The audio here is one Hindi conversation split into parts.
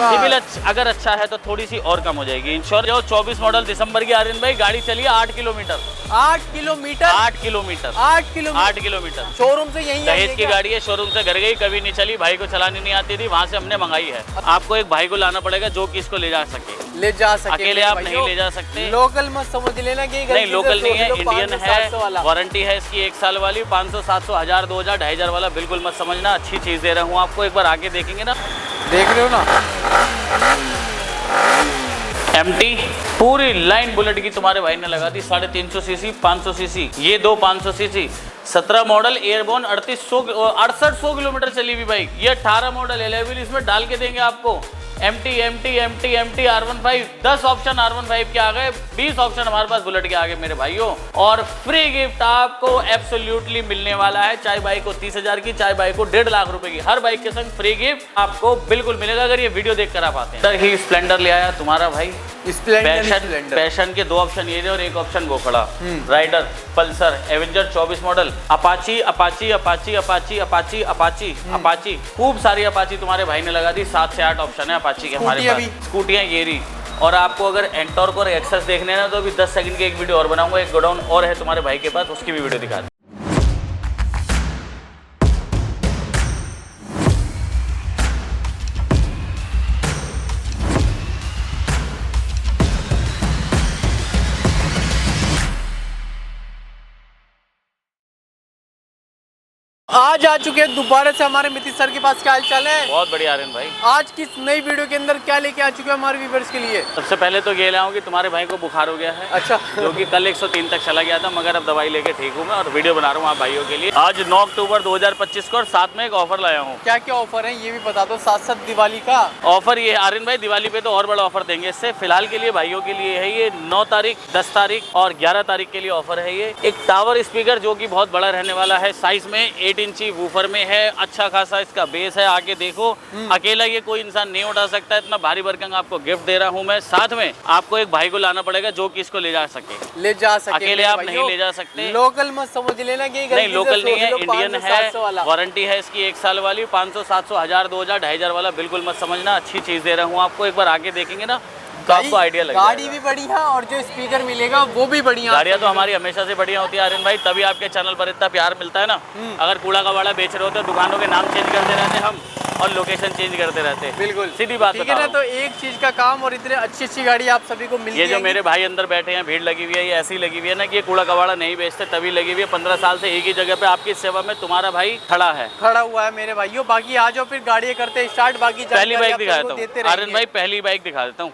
सिविल अगर अच्छा है तो थोड़ी सी और कम हो जाएगी। इंश्योर जो 24 मॉडल दिसंबर की आर्यन भाई गाड़ी चली 8 kilometre. 8 kilometre 8 kilometre 8 kilometre showroom से यही दहेज की गाड़ी है, शोरूम से घर गई, कभी नहीं चली, भाई को चलानी नहीं आती थी, वहाँ से हमने मंगाई है। आपको एक भाई को लाना पड़ेगा जो कि इसको ले जा सके, अकेले आप नहीं ले जा सकते। लोकल मत समझ लेना कि नहीं लोकल नहीं है, इंडियन है, वारंटी है इसकी 1 साल वाली, 500 700 1000 2000 2500 वाला बिल्कुल मत समझना। अच्छी चीज दे रहा हूँ आपको, एक बार आके देखेंगे ना। देख रहे हो ना, MT पूरी लाइन बुलेट की तुम्हारे भाई ने लगा दी। 350 सीसी 500 सीसी, ये दो 500 सीसी, 17 मॉडल एयरबोर्न 6800 किलोमीटर चली हुई बाइक। ये 18 मॉडल है, इसमें डाल के देंगे आपको। MT R15 10 ऑप्शन R15 के आ गए, 20 ऑप्शन हमारे पास बुलेट के आगे मेरे भाइयों। और फ्री गिफ्ट आपको एब्सोल्युटली मिलने वाला है, चाहे बाइक को 30,000 की, चाहे बाइक को 1.5 लाख रुपए की, हर बाइक के संग फ्री गिफ्ट आपको बिल्कुल मिलेगा अगर ये वीडियो देख कर आप आते हैं। ही स्प्लेंडर ले आया तुम्हारा भाई। पैशन के 2 ऑप्शन ये और 1 ऑप्शन वो खड़ा। Raider, Pulsar, Avenger 24 model, Apache, खूब सारी अपाची तुम्हारे भाई ने लगा दी। 7 से 8 ऑप्शन है अपाची के हमारे पास। स्कूटियां ये रही। और आपको अगर एंटॉर्क और एक्सेस देखने ना तो अभी 10 सेकंड की एक वीडियो और बनाऊंगा। एक गोडाउन और है तुम्हारे भाई के पास, उसकी भी वीडियो दिखा। आज आ चुके हैं दोबारा से हमारे मितिश सर के पास। क्या हाल चाल है? बहुत बढ़िया आर्यन भाई। आज किस नई वीडियो के अंदर क्या लेके आ चुके हैं हमारे व्यूअर्स के लिए? सबसे पहले तो ये लाऊं कि तुम्हारे भाई को बुखार हो गया है। अच्छा। जो कि कल 103 तक चला गया था, मगर अब दवाई लेके ठीक हूँ मैं और वीडियो बना रहा हूँ आप भाइयों के लिए। आज 9 अक्टूबर 2025 को और साथ में एक ऑफर लाया हूँ। क्या क्या ऑफर है ये भी बता दो, साथ साथ दिवाली का ऑफर ये आर्यन भाई, दिवाली पे तो और बड़ा ऑफर देंगे इससे। फिलहाल के लिए भाइयों के लिए है ये 9 तारीख, 10 तारीख और 11 तारीख के लिए ऑफर है ये। एक टावर स्पीकर जो कि बहुत बड़ा रहने वाला है, साइज में 8 इंची वूफर में है, अच्छा खासा इसका बेस है। आके देखो, अकेला ये कोई इंसान नहीं उठा सकता, इतना भारी भरकम आपको गिफ्ट दे रहा हूँ मैं। साथ में आपको एक भाई को लाना पड़ेगा जो कि इसको ले जा सके, अकेले आप नहीं ले जा सकते। लोकल मत समझ लेना कि नहीं लोकल नहीं है, इंडियन है, वारंटी है इसकी 1 साल वाली, 500 700 1000 2000 2500 वाला बिल्कुल मत समझना। अच्छी चीज दे रहा हूँ आपको, एक बार आके देखेंगे ना तो आपको आइडिया लगेगा। गाड़ी भी बढ़िया और जो स्पीकर मिलेगा वो भी बढ़िया। गाड़ियाँ तो हमारी हमेशा से बढ़िया होती है आर्यन भाई, तभी आपके चैनल पर इतना प्यार मिलता है ना। अगर कूड़ा कबाड़ा बेच रहे होते, दुकानों के नाम चेंज करते रहते हम और लोकेशन चेंज करते रहते। बिल्कुल सीधी बात है ना। तो एक चीज का काम और इतने अच्छी गाड़ी आप सभी को मिलती है। ये जो मेरे भाई अंदर बैठे हैं, भीड़ लगी हुई है, ये ऐसी लगी हुई है ना कि ये कूड़ा कबाड़ा नहीं बेचते, तभी लगी हुई है। 15 साल से एक ही जगह पे आपकी सेवा में तुम्हारा भाई खड़ा हुआ है मेरे भाइयों। बाकी आ जाओ फिर गाड़ी करते स्टार्ट। बाकी पहली बाइक दिखा देता हूँ आर्यन भाई, पहली बाइक दिखा देता हूँ।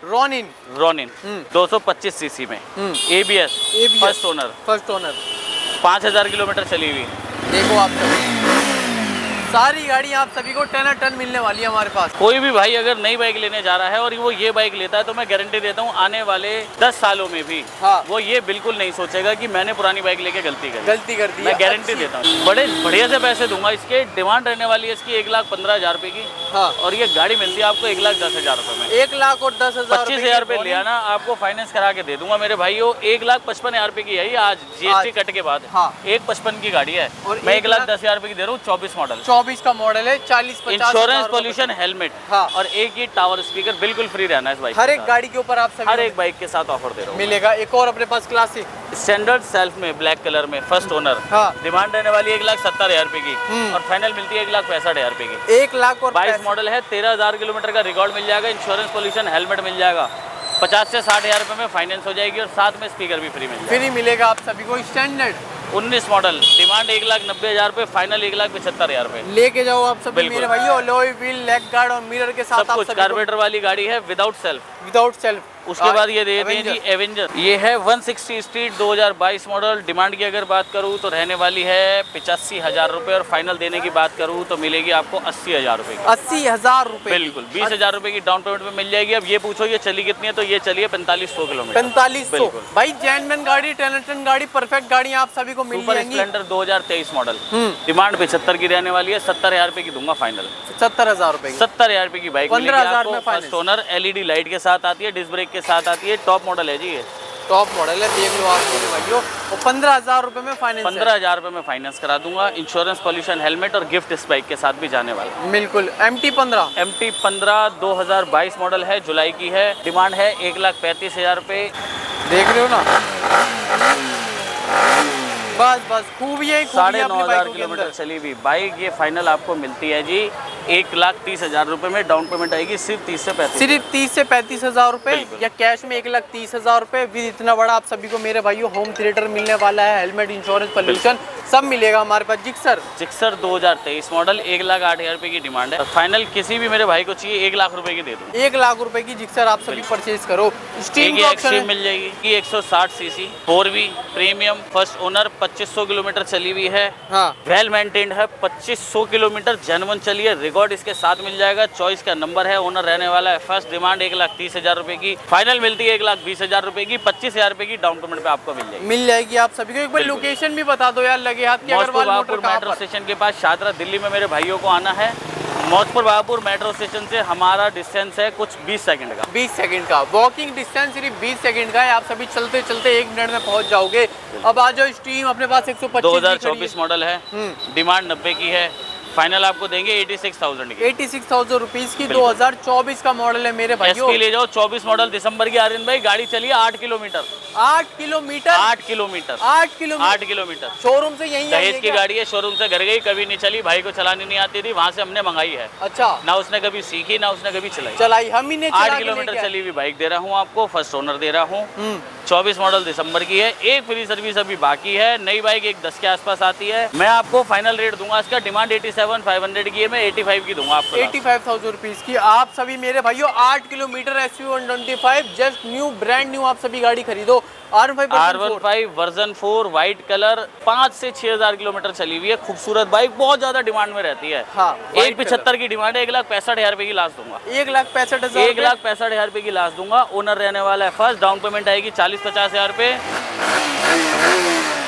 रॉनिन 225 सीसी में, ABS फर्स्ट ओनर 5000 किलोमीटर चली हुई। देखो आप सारी गाड़ी आप सभी को 10 टन मिलने वाली है हमारे पास। कोई भी भाई अगर नई बाइक लेने जा रहा है और वो ये बाइक लेता है तो मैं गारंटी देता हूँ आने वाले 10 सालों में भी वो ये बिल्कुल नहीं सोचेगा कि मैंने पुरानी बाइक लेके गलती कर दी। मैं गारंटी देता हूँ, बड़े बढ़िया से पैसे दूंगा। इसके डिमांड रहने वाली है इसकी 1,15,000 रुपए की। और ये गाड़ी मिलती है आपको 1,10,000 रुपए में। 1,10,000 25,000 रुपए लिया ना, आपको फाइनेंस करा के दे दूंगा मेरे भाइयों। 1,55,000 रुपए की है ये आज GST कट के बाद। 1,55,000 की गाड़ी है, मैं 1,10,000 रुपए की दे रहा हूँ। 24 मॉडल, 24 का मॉडल है, 40-50 इंश्योरेंस, पोल्यूशन, हेलमेट और एक ही टावर स्पीकर बिल्कुल फ्री रहना है इस बाइक। हर एक गाड़ी के ऊपर आप हर एक बाइक के साथ ऑफर दे रहा हूँ मिलेगा। एक और अपने पास क्लासिक स्टैंडर्ड सेल्फ में ब्लैक कलर में फर्स्ट ओनर। डिमांड रहने वाली 1,70,000 रुपए की और फाइनल मिलती है 1,65,000 रुपए की। 1,22 मॉडल है, 13,000 किलोमीटर का रिकॉर्ड मिल जाएगा, इंश्योरेंस, पोल्यूशन, हेलमेट मिल जाएगा। 50 से 60,000 रुपए में फाइनेंस हो जाएगी और साथ में स्पीकर भी फ्री मिलेगा आप सभी को। स्टैंडर्ड 19 मॉडल, डिमांड 1,90,000 रुपए, फाइनल 1,75,000 रुपए। लेके जाओ आप सभी मेरे भाइयों। अलॉय व्हील, लेग गार्ड और मिरर के साथ सब कुछ। कार्बोरेटर वाली गाड़ी है विदाउट सेल्फ। उसके बाद ये दे देते हैं जी एवेंजर। ये है 160 स्ट्रीट 2022 मॉडल। डिमांड की अगर बात करूँ तो रहने वाली है 85,000 रुपए और फाइनल देने की बात करूँ तो मिलेगी आपको 80,000 रुपए की। 80,000 रुपए बिल्कुल। 20,000 रुपए की डाउन पेमेंट में मिल जाएगी। अब ये पूछो ये चली कितनी है, तो ये चली है 4500 किलोमीटर। 4500 भाई, जेन्युइन गाड़ी, 10 टन गाड़ी, परफेक्ट गाड़ी आप सभी को मिल जाएगी। स्प्लेंडर 2023 मॉडल, डिमांड 75 की रहने वाली है। 70,000 रुपए की दूंगा फाइनल। 70,000 रुपए 70,000 रुपए की बाइक मिलेगी 15,000 आपको। में फर्स्ट ओनर, LED लाइट के साथ आती है, डिस्क ब्रेक के साथ आती है, टॉप मॉडल है जी। ये टॉप मॉडल है, देख लो आप मेरे भाइयों। और 15,000 रुपए में फाइनेंस 15,000 रुपये में फाइनेंस करा दूंगा। इंश्योरेंस, पॉल्यूशन, हेलमेट और गिफ्ट इस बाइक के साथ भी जाने वाला है। बिल्कुल। MT-15 MT-15 2022 मॉडल है, जुलाई की है। डिमांड है 1,35,000 रुपये। देख रहे हो ना, बस खूबी है। 9,500 किलोमीटर चली हुई बाइक ये फाइनल आपको मिलती है जी 1,30,000 रुपये में। डाउन पेमेंट आएगी सिर्फ 30 से 35। सिर्फ 30 से 35,000 रुपए या कैश में 1,30,000 रुपए विद इतना बड़ा आप सभी को मेरे भाइयों होम थिएटर मिलने वाला है। हेलमेट, इंश्योरेंस, पॉल्यूशन सब मिलेगा हमारे पास। जिक्सर 2023 मॉडल 1,08,000 रुपये की डिमांड है। फाइनल किसी भी मेरे भाई को चाहिए 1,00,000 रुपये की दे दूँ। 1,00,000 रुपए की जिक्सर आप सभी परचेज करो। स्टीम एक्सट्रीम मिल जाएगी कि 160 CC 4V premium first owner 2500 kilometre चली हुई है। हाँ, वेल मेंटेन्ड है। 2500 किलोमीटर जेन्युइन चली है। रिकॉर्ड इसके साथ मिल जाएगा। चॉइस का नंबर है। ओनर रहने वाला है। फर्स्ट डिमांड 1,30,000 रुपये की। फाइनल मिलती है 1,20,000 रुपये की। 25,000 रुपये की डाउन पेमेंट पे आपको मिल जाएगी आप सभी को। एक बार लोकेशन भी बता दो यार, लगे हाथ के अग्रवाल मोटर मेट्रो स्टेशन के पास शादरा दिल्ली में मेरे भाइयोों को आना है। मौजपुर बाबूपुर मेट्रो स्टेशन से हमारा डिस्टेंस है कुछ 20 सेकंड का। 20 सेकंड का वॉकिंग डिस्टेंस सिर्फ 20 सेकंड का है। आप सभी चलते चलते 1 मिनट में पहुंच जाओगे। अब आ जाओ। स्ट्रीम अपने पास 125 2024 मॉडल है। डिमांड 90 की है। फाइनल आपको देंगे 86,000 की। 86,000 रुपीज की 2024 का मॉडल है मेरे भाइयों। ले जाओ। 24 मॉडल दिसंबर की। आर्यन भाई गाड़ी चली 8 kilometre. 8 kilometre 8 kilometre 8 kilometre 8 kilometre showroom से यही दहेज की गाड़ी है। शोरूम से घर गई, कभी नहीं चली। भाई को चलानी नहीं आती थी, वहाँ से हमने मंगाई है। अच्छा। ना उसने कभी सीखी ना उसने कभी चलाई। हम ही ने 8 किलोमीटर चली हुई बाइक दे रहा हूँ आपको। फर्स्ट ओनर दे रहा हूँ। 24 मॉडल दिसंबर की है। एक फ्री सर्विस अभी बाकी है। नई बाइक 1,10 के आसपास आती है। मैं आपको फाइनल रेट दूंगा इसका। डिमांड 87,500 की है। मैं 85 की दूंगा आपको। 85,000 रुपीज की आप सभी मेरे भाइयों 8 kilometre SV125 just new brand new आप सभी गाड़ी खरीदो। R15 वर्जन 4 व्हाइट कलर 5 से 6,000 किलोमीटर चली हुई है। खूबसूरत बाइक बहुत ज्यादा डिमांड में रहती है। हाँ, 1,75 की डिमांड है। 1,65,000 रुपये की लास्ट दूंगा। 1,65,000 1,65,000 रुपये की लास्ट दूंगा। ओनर रहने वाला है फर्स्ट। डाउन पेमेंट आएगी 40-50,000 रुपये।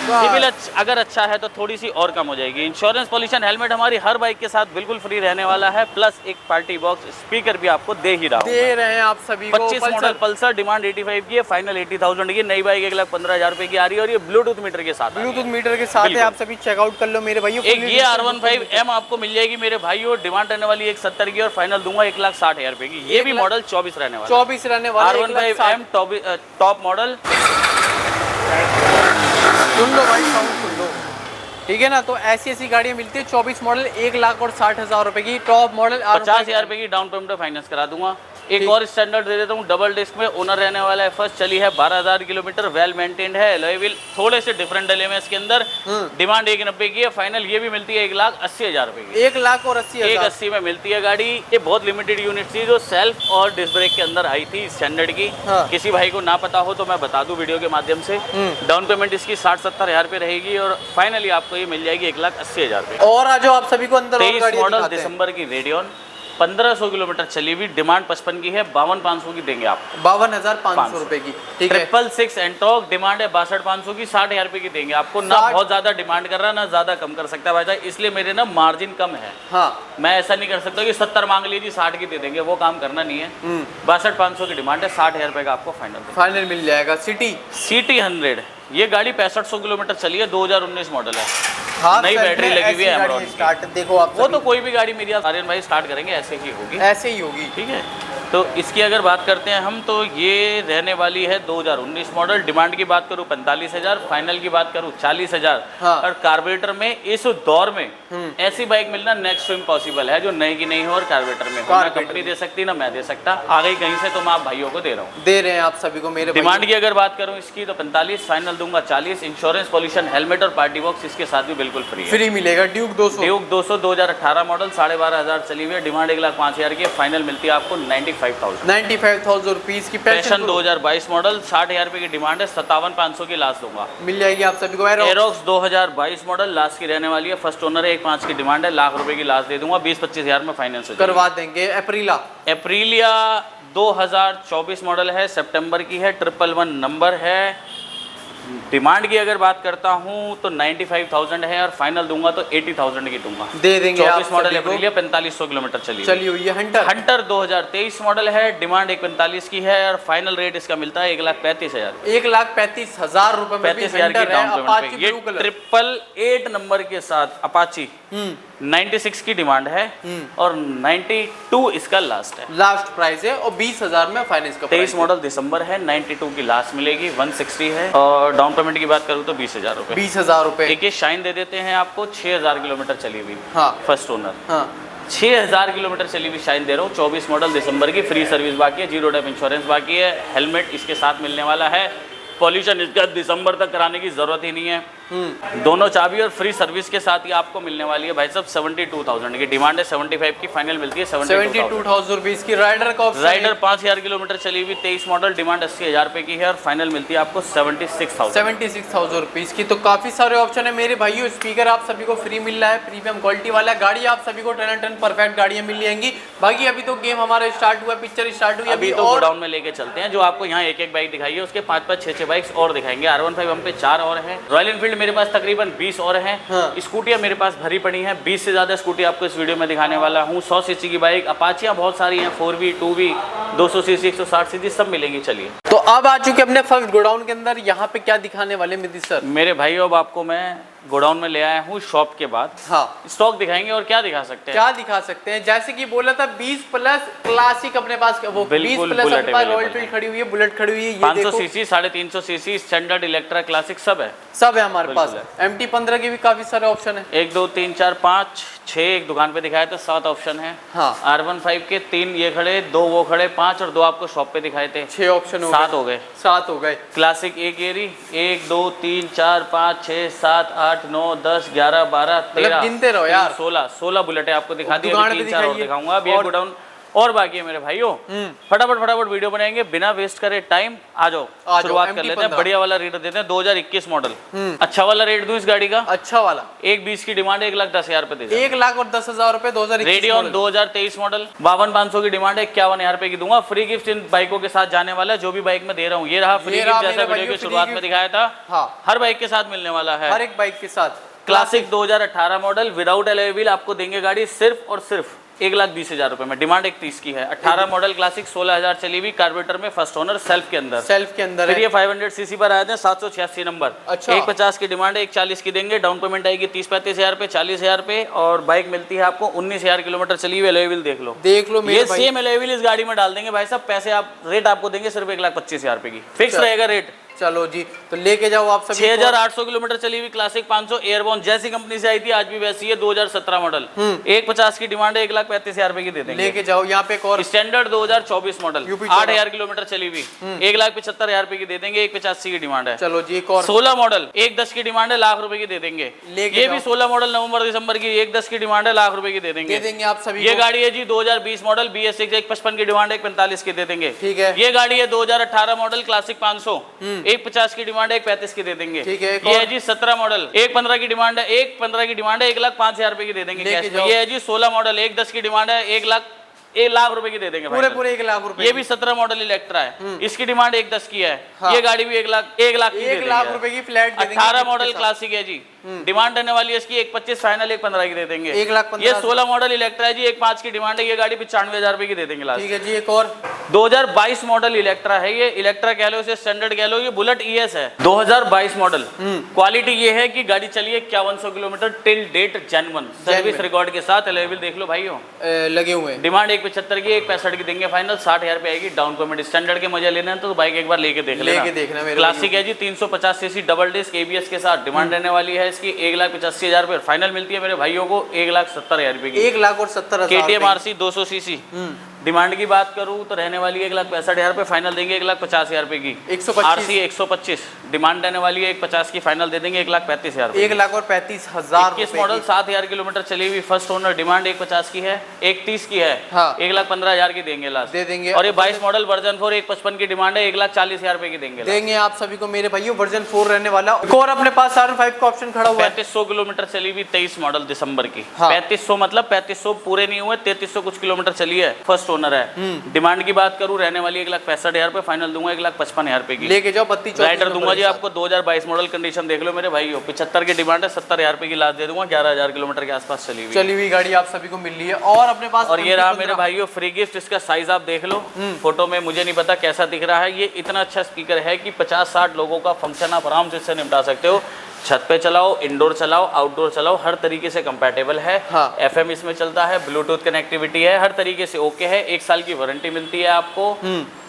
सिविल अगर अच्छा है तो थोड़ी सी और कम हो जाएगी। इंश्योरेंस, पॉल्यूशन, हेलमेट हमारी हर बाइक के साथ बिल्कुल फ्री रहने वाला है। प्लस एक पार्टी बॉक्स स्पीकर भी आपको दे ही रहा हूं। दे रहे हैं आप सभी को। 25 मॉडल पल्सर डिमांड 85 की है। फाइनल 80,000 की। नई बाइक 1,15,000 रुपए की आ रही है और ये ब्लूटूथ मीटर के साथ है। आप सभी चेकआउट कर लो मेरे भाइयों। एक ये R15M आपको मिल जाएगी मेरे भाइयों। डिमांड रहने वाली 170 की और फाइनल दूंगा 1,60,000 रुपए की। ये भी मॉडल 24 रहने वाला। 24 रहने वाला। R15M top model. सुन लो भाई, साउंड सुन लो, ठीक है ना। तो ऐसी गाड़ियाँ मिलती है 24 मॉडल 1,60,000 रुपए की। टॉप मॉडल 50,000 रुपए की डाउन पेमेंट फाइनेंस करा दूंगा। एक और स्टैंडर्ड दे देता हूँ डबल डिस्क में। ओनर रहने वाला है फर्स्ट। चली है 12,000 किलोमीटर। वेल मेंटेन्ड है। अलॉय व्हील थोड़े से डिफरेंट डले में इसके अंदर। डिमांड 1,90 की है। फाइनल ये भी मिलती है 1,80,000 रुपए की। 1,80,000 में मिलती है गाड़ी। ये बहुत लिमिटेड यूनिट थी जो सेल्फ और डिस्क ब्रेक के अंदर आई थी स्टैंडर्ड की। हाँ। किसी भाई को ना पता हो तो मैं बता दूं वीडियो के माध्यम से। डाउन पेमेंट इसकी 60-70,000 रुपए रहेगी और फाइनली आपको ये मिल जाएगी 1,80,000 रुपए। और आज आप सभी को अंदर 23 मॉडल दिसंबर की रेडियन 1500 किलोमीटर चली हुई। डिमांड 55 की है। 52,500 की देंगे आप। 52,500 रुपए की। ठीक है। 666 एंटॉक डिमांड है 62,500 की। 60,000 रुपए की देंगे आपको। ना बहुत ज्यादा डिमांड कर रहा ना ज्यादा कम कर सकता भाई, इसलिए मेरे ना मार्जिन कम है। हाँ। मैं ऐसा नहीं कर सकता कि 70 मांग लीजिए 60 की दे देंगे, वो काम करना नहीं है। 62,500 की डिमांड है। 60,000 रुपए का आपको फाइनल मिल जाएगा। सिटी 100 ये गाड़ी 6500 किलोमीटर चली है। 2019 मॉडल है। हाँ, नई बैटरी लगी हुई है। स्टार्ट देखो आप। वो तो कोई भी गाड़ी मेरी आर्यन भाई स्टार्ट करेंगे ऐसे ही होगी। ऐसे ही होगी। ठीक है। तो इसकी अगर बात करते हैं हम तो ये रहने वाली है 2019 मॉडल। डिमांड की बात करूँ 45,000। फाइनल की बात करूँ 40,000। हाँ। और कार्बोरेटर में इस दौर में ऐसी बाइक मिलना नेक्स्ट टू इम्पॉसिबल है जो नई की नहीं हो और कार्बोरेटर में हो। ना कंपनी दे सकती ना मैं दे सकता। आ गई कहीं से तो मैं आप भाइयों को दे रहा हूँ। दे रहे हैं आप सभी को मेरे। डिमांड की अगर बात करूँ इसकी तो 45। फाइनल दूंगा 40। इंश्योरेंस, पॉल्यूशन, हेलमेट और पार्टी बॉक्स इसके साथ भी बिल्कुल फ्री मिलेगा। ड्यूक 200 2018 मॉडल 12,500 चली हुई है। डिमांड 1,05,000 की। फाइनल मिलती है आपको 95,000 रुपीज की। पैशन 2022 मॉडल 60,000 रुपए की डिमांड है। 57,500 की लास्ट दूंगा। मिल जाएगी आप सभी को। एरोक्स 2022 मॉडल लास्ट की रहने वाली है। फर्स्ट ओनर है। 1,5 की डिमांड है। लाख रुपए की लास्ट दे दूंगा। 20-25,000 में फाइनेंस करवा देंगे। एप्रिलिया 2024 मॉडल है। सितंबर की है। 111 नंबर है। डिमांड की अगर बात करता हूँ तो 95,000 है और फाइनल दूंगा तो 80,000 की दूंगा। दे देंगे आप 24 मॉडल सभी को। एप्रिलिया 4500 किलोमीटर चली हुई है हंटर। हंटर 2023 मॉडल है, डिमांड 1,45 की है और फाइनल रेट इसका मिलता है 1,35,000। 1,35,000 रुपए में भी 35,000 की हंटर है, डाउन पेमेंट अपाची पे। ये ब्लू कलर। 888 नंबर के साथ अपाची 96 की डिमांड है और 92 इसका लास्ट है। लास्ट प्राइस है और 20,000 में फाइनेंस का 23 मॉडल दिसंबर है, 92 की लास्ट मिलेगी, 160 है और डाउन पेमेंट की बात करूँ तो 20,000 रुपए। 20,000 रुपए। एक ये शाइन दे देते हैं आपको, 6,000 किलोमीटर चली हुई। हाँ। First owner. हाँ 6,000 किलोमीटर चली हुई शाइन दे रहा हूँ, 24 मॉडल दिसंबर की, फ्री सर्विस बाकी है, 0 डेप इंश्योरेंस बाकी है, हेलमेट इसके साथ मिलने वाला है, पॉल्यूशन इसका दिसंबर तक कराने की जरूरत ही नहीं है, दोनों चाबी और फ्री सर्विस के साथ ही आपको मिलने वाली है भाई साहब। 72,000 की डिमांड है, 75 की फाइनल मिलती है, 72,000 रुपीज की। राइडर का ऑप्शन राइडर 5,000 किलोमीटर चली हुई, 23 मॉडल, डिमांड 80,000 रुपए की है और फाइनल मिलती है आपको 76,000 रुपीज की। तो काफी सारे ऑप्शन है मेरे भाइयों। स्पीकर आप सभी को फ्री मिल रहा है, प्रीमियम क्वालिटी वाला। गाड़ी आप सभी को 10 परफेक्ट गाड़ियां मिल जाएंगी। बाकी अभी तो गेम हमारा स्टार्ट हुआ, पिक्चर स्टार्ट हुई अभी तो गोडाउन में लेके चलते हैं। जो आपको यहाँ एक एक बाइक दिखाई है उसके 5-5, 6-6 बाइक्स और दिखाएंगे। R15 हम पे 4 और हैं, रॉयल एनफील्ड मेरे पास तकरीबन 20 और हैं। हाँ। स्कूटियां मेरे पास भरी पड़ी हैं, 20 से ज्यादा स्कूटी आपको इस वीडियो में दिखाने वाला हूँ। 100 सीसी की बाइक, अपाचियां बहुत सारी हैं, 4V 2V 200 सीसी 160 सीसी सब मिलेंगी। चलिए तो अब आ चुके अपने फर्स्ट गोडाउन के अंदर। यहाँ पे क्या दिखाने वाले मिदी सर? मेरे भाइयों, अब आपको मैं गोडाउन में ले आया हूँ शॉप के बाद। हाँ स्टॉक दिखाएंगे और क्या दिखा सकते हैं, क्या दिखा सकते हैं? जैसे कि बोला था 20 प्लस क्लासिक अपने पास, वो 20 प्लस अपने पास रॉयल एनफील्ड खड़ी हुई है, बुलेट खड़ी हुई है, ये 500 देखो CC 350 CC standard Electra classic सब है, सब है हमारे पास। MT-15 के भी काफी सारे ऑप्शन है। 1 2 3 4 5 6 एक दुकान पे दिखाए थे, 7 ऑप्शन है। हाँ। R15 के 3 ये खड़े, 2 वो खड़े, 5 और 2 आपको शॉप पे दिखाए थे, 6 ऑप्शन हो 7 हो गए। 7 हो गए। क्लासिक एक एरी 1 2 3 4 5 6 7 8 9 10 11 12 13 गिनते रहो यार। 16 बुलेटें आपको दिखा दी, दुकान पे 3-4 और दिखाइए। दिखाऊंगा। अब ये गोडाउन और बाकी है मेरे भाइयों। फटाफट वीडियो बनाएंगे बिना वेस्ट करे टाइम। आ जाओ शुरुआत कर लेते हैं। बढ़िया वाला रेट देते हैं, 2021 मॉडल। अच्छा वाला रेट दूं इस गाड़ी का? अच्छा वाला 1,20 की डिमांड है, 1,10,000 रुपए दे। 1,10,000 रुपए 2021 रेडियन 2023 मॉडल, 52,500 की डिमांड है, 51,000 रुपए की दूंगा। फ्री गिफ्ट इन बाइकों के साथ जाने वाला है, जो भी बाइक में दे रहा हूँ। ये रहा फ्री गिफ्ट, जैसा वीडियो की शुरुआत में दिखाया था। हाँ। हर बाइक के साथ मिलने वाला है, हर एक बाइक के साथ। Classic 2018 model without alloy wheel आपको देंगे गाड़ी सिर्फ और सिर्फ 1,20,000 रुपए में। डिमांड 31 की है। 18 मॉडल क्लासिक 16,000 चली हुई, कार्बोरेटर में, फर्स्ट ओनर, सेल्फ के अंदर। सेल्फ के अंदर फिर है। ये 500 सीसी पर आए थे, 786 नंबर। अच्छा। 1,50 की डिमांड है, 1,40 की देंगे। डाउन पेमेंट आएगी 30-35,000 पे, 40,000 पे और बाइक मिलती है आपको 19,000 किलोमीटर चली हुई। अलॉय व्हील देख लो, देख लो मेरे ये भाई। सेम अलॉय व्हील इस गाड़ी में डाल देंगे भाई साहब। पैसे आप रेट आपको देंगे सिर्फ 1,25,000 रुपए की, फिक्स रहेगा रेट। चलो जी, तो लेके जाओ आप सभी। 6,800 किलोमीटर चली हुई क्लासिक 500 एयरबोर्न, जैसी कंपनी से आई थी आज भी वैसी है, 2017 मॉडल। 1,50 की डिमांड है, 1,35,000 रुपए की दे देंगे। लेके जाओ। यहाँ पे एक और स्टैंडर्ड 2024 मॉडल, यूपी 8,000 किलोमीटर चली हुई, 1,75,000 रुपए की दे देंगे। 1,85 की डिमांड है। चलो जी, एक और 16 मॉडल 1,10 की डिमांड है, लाख रुपए की दे देंगे। लेके ये जाओ। भी 16 मॉडल नवंबर दिसंबर की, 1,10 की डिमांड है, लाख रुपए की दे देंगे। दे देंगे आप सभी ये को। गाड़ी है जी 2020 मॉडल BS6, 1,55 की डिमांड है, 1,45 की दे देंगे। ठीक है। ये गाड़ी है 2018 मॉडल क्लासिक 500, 1,50 की डिमांड है, 1,35 की दे देंगे। ठीक है। एक ये और। है जी 17 मॉडल, 1,15 की डिमांड है, 1,15 की डिमांड है, 1,05,000 रुपए की दे देंगे लेके कैश में। जाओ। ये है जी 16 मॉडल, 1,10 की डिमांड है, 1,00,000 रुपए की दे देंगे पूरे भाई। पूरे 1,00,000 रुपए। ये भी 17 मॉडल इलेक्ट्रा है, इसकी डिमांड 1,10 की है। हाँ। ये गाड़ी भी 1,00,000 की दे 1,00,000 देंगे। रुपए की फ्लैट दे देंगे। 18 मॉडल क्लासिक है जी, डिमांड रहने वाली है इसकी 1,25 फाइनल, 1,15 की दे देंगे। 1,15,000। ये 16 मॉडल इलेक्ट्रा है जी, 1,5 की डिमांड है। ये गाड़ी 95,000 रुपए की दे देंगे लास्ट। ठीक है जी, एक और 2022 मॉडल इलेक्ट्रा है। ये इलेक्ट्रा कह लो, इसे स्टैंडर्ड कह लो, ये बुलेट ES है 2022 मॉडल। क्वालिटी ये है कि गाड़ी चली है 5100 kilometre till date genuine service record के साथ। अलॉय व्हील देख लो भाइयों, लगे हुए हैं। डिमांड 1,75 की, 1,65 की देंगे फाइनल, 60,000 पे आएगी। डाउन पेमेंट स्टैंडर्ड के मजे लेना है तो बाइक एक बार लेके देख लेना। लेके देखना मेरे क्लासिक है जी 350 सीसी डबल डिस्क ABS के साथ। डिमांड रहने वाली है इसकी 1,85,000 रुपए, फाइनल मिलती है मेरे भाइयों को 1,70,000 रुपए की। 1,70,000 KTM RC 200 सीसी डिमांड की बात करूं तो रहने वाली है 1,65,000 रुपए, फाइनल देंगे 1,50,000 रुपए की। 125 RC 125 डिमांड रहने वाली है, 1,50 की फाइनल दे देंगे 1,35,000 रुपए। 1,35,000 21 मॉडल 7,000 किलोमीटर चली हुई, फर्स्ट ओनर, डिमांड 1,50 की है, 1,30 की है। हाँ। 1,15,000 की देंगे लास्ट, दे देंगे। और ये 22 मॉडल वर्जन 4 1,55 की डिमांड है, 1,40,000 रुपए की देंगे। देंगे आप सभी को मेरे भाइयों। वर्जन 4 रहने वाला। एक और अपने पास R5 का ऑप्शन खड़ा हुआ है। 3,500 किलोमीटर चली हुई, 23 मॉडल दिसंबर की। हाँ। 3,500 मतलब 3,500 पूरे नहीं हुए, 3,300 कुछ किलोमीटर चली है, फर्स्ट ओनर है। डिमांड की बात करूँ रहने वाली 1,65,000 रुपये, फाइनल दूंगा 1,55,000 रुपये की। लेके जाओ 32 राइडर दूंगा जी आपको 2022 मॉडल, कंडीशन देख लो मेरे भाई। 75 की डिमांड है, 70,000 रुपये की लास्ट दे दूंगा, 11,000 किलोमीटर के आसपास चली हुई गाड़ी आप सभी को मिल रही है। और अपने पास और ये रहा मेरे भाइयों फ्री गिफ्ट। इसका साइज आप देख लो फोटो में, मुझे नहीं पता कैसा दिख रहा है। ये इतना अच्छा स्पीकर है कि 50-60 लोगों का फंक्शन आप आराम से इससे निपटा सकते हो। छत पे चलाओ, इंडोर चलाओ, आउटडोर चलाओ, हर तरीके से कंपैटिबल है। हाँ। FM इसमें चलता है, ब्लूटूथ कनेक्टिविटी है, हर तरीके से ओके है। 1 साल की वारंटी मिलती है आपको,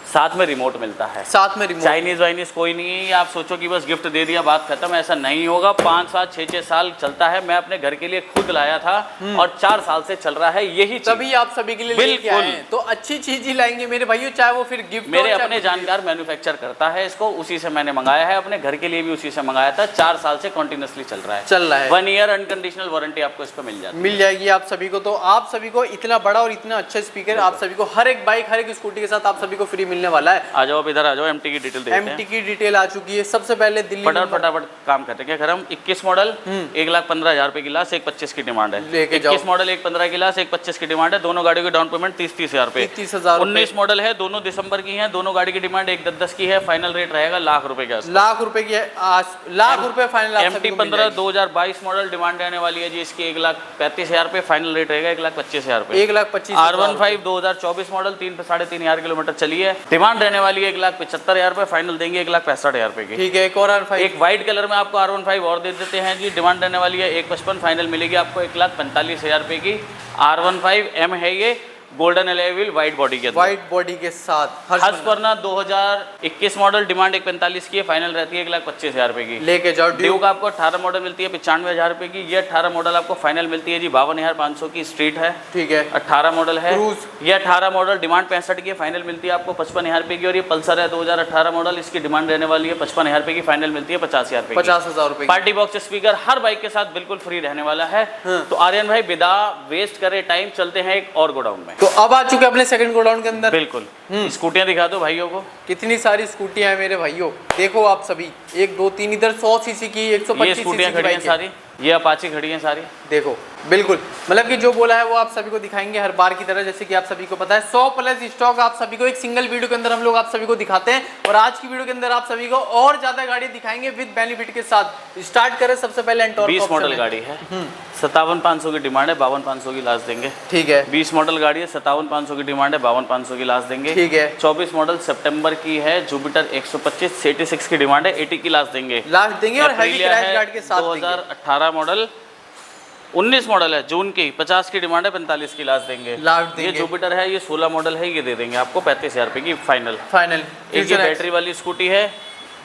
साथ में रिमोट मिलता है। साथ में रिमोट। चाइनीज वाइनीज कोई नहीं है। आप सोचो कि बस गिफ्ट दे दिया बात खत्म, ऐसा नहीं होगा। 5 साल 6-6 साल चलता है। मैं अपने घर के लिए खुद लाया था और 4 साल से चल रहा है यही चीज। तभी आप सभी के लिए लेके आए हैं। तो अच्छी चीज ही लाएंगे मेरे भाइयों, चाहे वो फिर गिफ्ट। मेरे अपने जानकार मैन्युफैक्चर करता है इसको, उसी से मैंने मंगाया है। अपने घर के लिए भी उसी से मंगाया था। 4 साल से कंटिन्यूअसली चल रहा है। 1 ईयर अनकंडीशनल वारंटी आपको इस पर मिल जाएगी आप सभी को। तो आप सभी को इतना बड़ा और इतना अच्छा स्पीकर आप सभी को हर एक बाइक, हर एक स्कूटी के साथ आप सभी को फ्री मिलने वाला है। आ जाओ इधर आ जाओ, एमटी की डिटेल देखते हैं। एमटी की डिटेल आ चुकी है। सबसे पहले दिल्ली फटाफट काम करते हैं। हम 21 मॉडल 1,15,000 रुपए की लास्ट, 1,25 की डिमांड है। 21 मॉडल 1,15 की लास्ट, 1,25 की डिमांड है। दोनों गाड़ियों की डाउन पेमेंट 30,000 रुपए। 19 मॉडल है, दोनों दिसंबर की है। दोनों गाड़ी की डिमांड 1,10,10 की है। फाइनल रेट रहेगा लाख रुपए के आसपास। लाख रुपए की लाख रुपए फाइनल। एमटी 15 2022 मॉडल डिमांड रहने वाली है जी इसकी 1,35,000 रुपए। फाइनल रेट रहेगा 1,25,000 रुपए। 1,25,000। R15 2024 मॉडल 3-3,500 किलोमीटर चली है। डिमांड रहने वाली है 1,75,000 रुपए। फाइनल देंगे 1,65,000 रुपए की। ठीक है। एक और R5, एक व्हाइट कलर में आपको R15 और दे देते हैं जी। डिमांड रहने वाली है 1,55,000, फाइनल मिलेगी आपको 1,45,000 रुपए की। R15M है ये, golden alloy wheel, white body के साथ। हस्कवर्ना 2021 मॉडल, डिमांड 1,45,000 की है। फाइनल रहती है 1,25,000 रुपए की। लेके जाओ। ड्यूक आपको 18 मॉडल मिलती है 95,000 रुपए की। ये 18 मॉडल आपको फाइनल मिलती है जी 52,500 की। स्ट्रीट है, ठीक है। 18 मॉडल है। क्रूज। ये 18 मॉडल डिमांड 65 की है, फाइनल मिलती है आपको 55,000 रुपए की। और ये पल्सर है 2018 मॉडल, इसकी डिमांड रहने वाली है 55,000 रुपए की। फाइनल मिलती है 50,000 रुपए। 50,000 रुपए। पार्टी बॉक्स स्पीकर हर बाइक के साथ बिल्कुल फ्री रहने वाला है। तो आर्यन भाई बिना वेस्ट करे टाइम चलते हैं एक और गोडाउन में। तो अब आ चुके अपने सेकंड गोडाउन के अंदर। बिल्कुल। स्कूटियां दिखा दो भाइयों को। कितनी सारी स्कूटियां हैं मेरे भाइयों, देखो आप सभी। 1 2 3 इधर 100 सीसी की, 125 स्कूटियां सीसी की खड़ी हैं सारी। ये अपाची खड़ी हैं सारी, देखो। बिल्कुल, मतलब कि जो बोला है वो आप सभी को दिखाएंगे हर बार की तरह। जैसे कि आप सभी को पता है 100 प्लस स्टॉक आप सभी को एक सिंगल वीडियो के अंदर हम लोग आप सभी को दिखाते हैं। और आज की वीडियो के अंदर आप सभी को और ज्यादा गाड़ी दिखाएंगे विद बेनिफिट के साथ। स्टार्ट करें सबसे पहले एंटॉर्क। 20 मॉडल गाड़ी है, 57,500 की डिमांड है, 52,500 की लास्ट देंगे। ठीक है। 20 मॉडल गाड़ी है, 57,500 की डिमांड है, 52,500 की लास्ट देंगे। ठीक है। 24 मॉडल सितंबर की है, जुपिटर 125 86 की डिमांड है, 80 की लास्ट देंगे। लास्ट देंगे और हेवी क्रैश गार्ड के साथ 2018 मॉडल 19 मॉडल है, जून की 50 की डिमांड है, 45 की लास्ट देंगे। ये जुपिटर है, ये 16 मॉडल है, ये दे देंगे आपको 35,000 रुपए की फाइनल। एक ये बैटरी वाली स्कूटी है,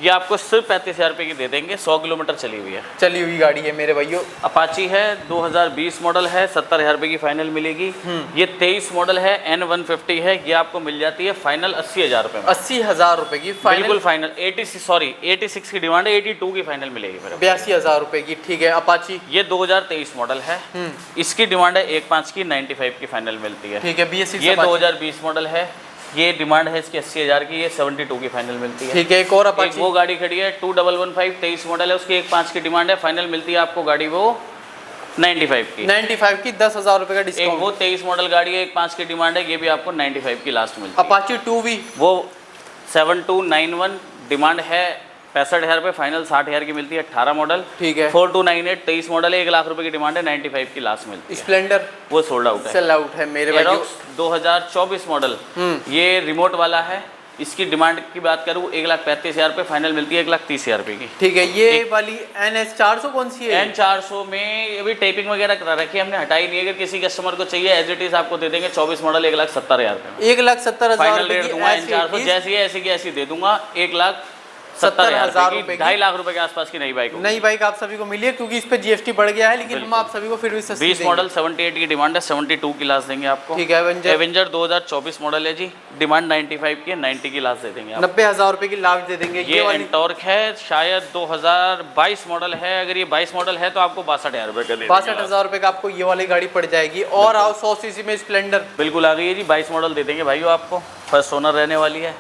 ये आपको सिर्फ 35,000 रुपए की दे देंगे। 100 किलोमीटर चली हुई गाड़ी है मेरे भाइयों। अपाची है, 2020 मॉडल है, 70,000 रुपए की फाइनल मिलेगी। ये 23 मॉडल है, N150 है, ये आपको मिल जाती है फाइनल 80,000 रुपए में। 80,000 रुपए की फाइनल। बिल्कुल फाइनल। 86 की डिमांड है, 82 की फाइनल मिलेगी फिर। 82,000 रुपए की। ठीक है। अपाची ये 2023 मॉडल है, इसकी डिमांड है 1,5 की, 95 की फाइनल मिलती है। ठीक है। BS6 ये 2020 मॉडल है, ये डिमांड है इसकी 80,000 की, ये 72 की फाइनल मिलती है। ठीक है। एक और अपाची, एक वो गाड़ी खड़ी है 2115 23 मॉडल है, उसकी 1,5 की डिमांड है, फाइनल मिलती है आपको गाड़ी वो 95 की। 95 की 10,000 रुपए का डिस्काउंट। एक वो 23 मॉडल गाड़ी है, 1,5 की डिमांड है, ये भी आपको 95 की लास्ट मिलती है। अपाची 2V वो 7291 डिमांड है, 65,000 रुपये, फाइनल 60,000 की मिलती है, 18 मॉडल। ठीक है। 4298 23 मॉडल है, 1 लाख रुपए की डिमांड है, 95 की लास्ट मिलती है। स्प्लेंडर वो सोल्ड आउट है, सेल आउट है मेरे भाई। 2024 मॉडल, ये रिमोट वाला है, इसकी डिमांड की बात करूँ 1,35,000 रुपये, फाइनल मिलती है 1,30,000 रुपये की। ठीक है। ये वाली NS 400 कौन सी है? N400 में अभी टेपिंग वगैरह करा रखी है हमने, हटाई नहीं है। अगर किसी कस्टमर को चाहिए एज इट इज आपको दे देंगे। 24 मॉडल 1,70,000 रुपये, 1,70,000 फाइनल रेट दूंगा। N400 जैसी है ऐसी की ऐसी दे दूंगा, 1,70,000 रुपये की, 2.5 लाख रुपए के आसपास की नई बाइक। नई बाइक आप सभी को मिली है क्योंकि इस पे GST बढ़ गया है, लेकिन हम आप सभी को फिर भी सस्ती 20 मॉडल 78 की डिमांड है, 72 की लास्ट देंगे आपको। ठीक है। एवेंजर 2024 मॉडल है जी, डिमांड 95 की है, 90 की लास्ट दे देंगे आप। 90,000 रुपए की लास्ट दे देंगे। ये एंटॉर्क है, शायद 2022 मॉडल है, अगर ये 22 मॉडल है तो आपको 62,000 रुपए का दे देंगे। 62,000 रुपए का आपको ये वाली गाड़ी पड़ जाएगी। और आओ 100 सीसी में स्प्लेंडर बिल्कुल आ गई है जी, 22 मॉडल दे देंगे भाइयों आपको। फर्स्ट ओनर रहने वाली है।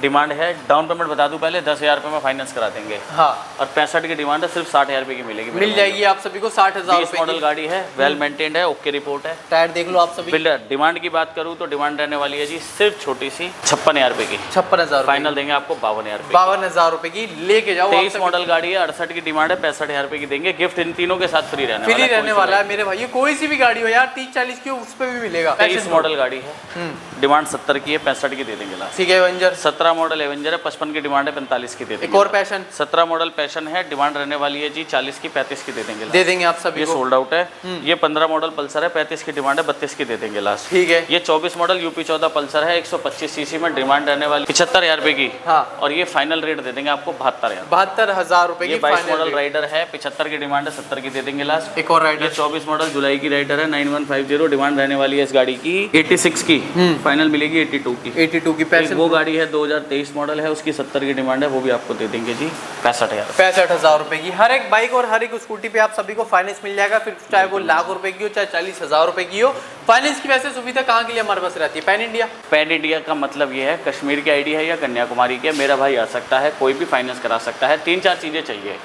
डिमांड है, डाउन पेमेंट बता दूं पहले, 10,000 रुपये में फाइनेंस करा देंगे। हाँ, और 65 की डिमांड है, सिर्फ 60,000 रुपये की मिलेगी। मिल जाएगी आप सभी को 60,000 रुपये मॉडल गाड़ी है, वेल मेंटेन्ड है, ओके रिपोर्ट है। टायर देख लो आप सभी। बिल्डर डिमांड की बात करूँ तो डिमांड रहने वाली है जी सिर्फ छोटी सी 56,000 रुपये की। 56,000 फाइनल देंगे आपको 52,000 रुपये। 52,000 रुपए की लेके जाओ। 23 मॉडल गाड़ी है, 68 की डिमांड है, 65,000 रुपये की देंगे। गिफ्ट इन तीनों के साथ फ्री रहने वाला है मेरे भाई। कोई सी भी गाड़ी हो यार 30-40 की उस पे भी मिलेगा। 23 मॉडल गाड़ी है, डिमांड 70 की है, 65 की दे देंगे लास्ट। ठीक है एवेंजर। 17 मॉडल एवेंजर है, 55 की डिमांड है, 45 की दे देंगे। एक और पैशन। 17 मॉडल पैशन है, डिमांड रहने वाली है जी 40 की, 35 की दे देंगे आप सभी ये को। सोल्ड आउट है। ये 15 मॉडल पल्सर है, 35 की डिमांड है, 32 की दे देंगे लास्ट। ठीक है। ये 24 मॉडल यूपी 14 पल्सर है, 125 सीसी में, डिमांड रहने वाली 75,000 रुपये की। हाँ। और ये फाइनल रेट दे देंगे आपको 72,000। 72,000 रुपए की। ये 22 मॉडल राइडर है, 75 की डिमांड है, 70 की दे देंगे लास्ट। एक और राइडर। ये 24 मॉडल जुलाई की राइडर है, 9150, डिमांड रहने वाली है इस गाड़ी की 86 की, फाइनल मिलेगी 82 की। 82 की पैशन। वो गाड़ी है 2023 मॉडल है, उसकी 70 की डिमांड है, वो भी आपको दे देंगे जी 65,000। 65,000 रुपए की। हर एक बाइक और हर एक स्कूटी पे आप सभी को फाइनेंस मिल जाएगा, फिर चाहे वो लाख रुपए की हो चाहे 40,000 रुपए की हो। फाइनेंस की वैसे सुविधा कहाँ के लिए हमारे पास रहती है? Pan India. पैन इंडिया का मतलब ये है कश्मीर की आईडी है या कन्याकुमारी की है, मेरा भाई आ सकता है, कोई भी फाइनेंस करा सकता है। 3-4 चीजें चाहिए,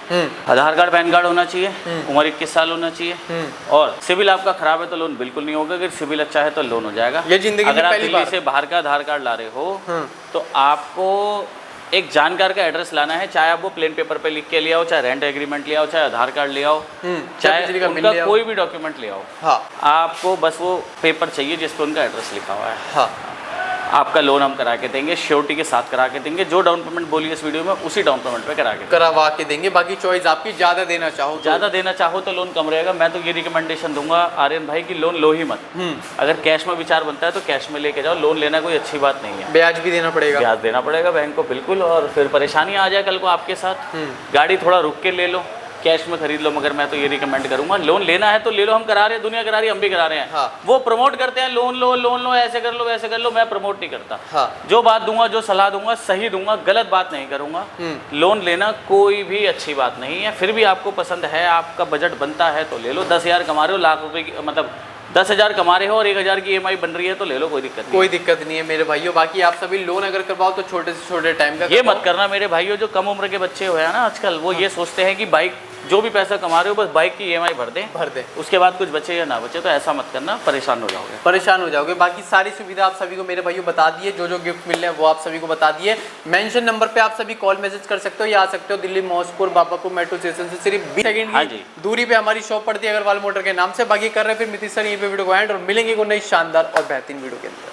आधार कार्ड पैन कार्ड होना चाहिए, उम्र 21 साल होना चाहिए, और सिविल आपका खराब है तो लोन बिल्कुल नहीं होगा। अगर सिविल अच्छा है तो लोन हो जाएगा। ये जिंदगी अगर में आप पहली दिल्ली बार से बाहर का आधार कार्ड ला रहे हो तो आपको एक जानकार का एड्रेस लाना है, चाहे आप वो प्लेन पेपर पे लिख के ले आओ, चाहे रेंट एग्रीमेंट ले आओ, चाहे आधार कार्ड ले आओ, चाहे उनका कोई भी डॉक्यूमेंट ले आओ। हाँ। आपको बस वो पेपर चाहिए जिस पे उनका एड्रेस लिखा हुआ है। हाँ। आपका लोन हम करा के देंगे, श्योरिटी के साथ करा के देंगे। जो डाउन पेमेंट बोली इस वीडियो में उसी डाउन पेमेंट पे करवा के देंगे। बाकी चॉइस आपकी, ज़्यादा देना चाहो तो लोन कम रहेगा। मैं तो ये रिकमेंडेशन दूंगा आर्यन भाई की लोन लो ही मत। अगर कैश में विचार बनता है तो कैश में लेके जाओ, लोन लेना कोई अच्छी बात नहीं है। ब्याज भी देना पड़ेगा। ब्याज देना पड़ेगा बैंक को, बिल्कुल। और फिर परेशानी आ जाए कल को आपके साथ। गाड़ी थोड़ा रुक के ले लो, कैश में खरीद लो, मगर मैं तो ये रिकमेंड करूंगा लोन लेना है तो ले लो। हम करा रहे हैं, दुनिया करा रही है, हम भी करा रहे हैं। हाँ। वो प्रमोट करते हैं लोन लो, ऐसे कर लो वैसे कर लो, मैं प्रमोट नहीं करता। हाँ। जो बात दूंगा, जो सलाह दूंगा, सही दूंगा, गलत बात नहीं करूंगा। लोन लेना कोई भी अच्छी बात नहीं है। फिर भी आपको पसंद है, आपका बजट बनता है तो ले लो। 10,000 कमा रहे हो, लाख रुपए की मतलब 10,000 कमा रहे हो और 1,000 की EMI बन रही है तो ले लो, कोई दिक्कत नहीं है मेरे भाइयों। बाकी आप सभी लोन अगर करवाओ तो छोटे से छोटे टाइम का ये मत करना मेरे भाइयों। जो कम उम्र के बच्चे हुए हैं ना आजकल, वो ये सोचते हैं कि बाइक जो भी पैसा कमा रहे हो बस बाइक की EMI भर दें, उसके बाद कुछ बचे या ना बचे। तो ऐसा मत करना, परेशान हो जाओगे। बाकी सारी सुविधा आप सभी को मेरे भाइयों बता दिए, जो गिफ्ट मिल रहे हैं वो आप सभी को बता दिए। मेंशन नंबर पे आप सभी कॉल मैसेज कर सकते हो या आ सकते हो दिल्ली मौजपुर बाबापुर मेट्रो स्टेशन से सिर्फ 20 सेकंड की दूरी पे हमारी शॉप पड़ती है अग्रवाल मोटर के नाम से। बाकी कर रहे हैं फिर मितिश सर यहीं पे वीडियो को एंड, और मिलेंगे को नई शानदार और बेहतरीन वीडियो के अंदर।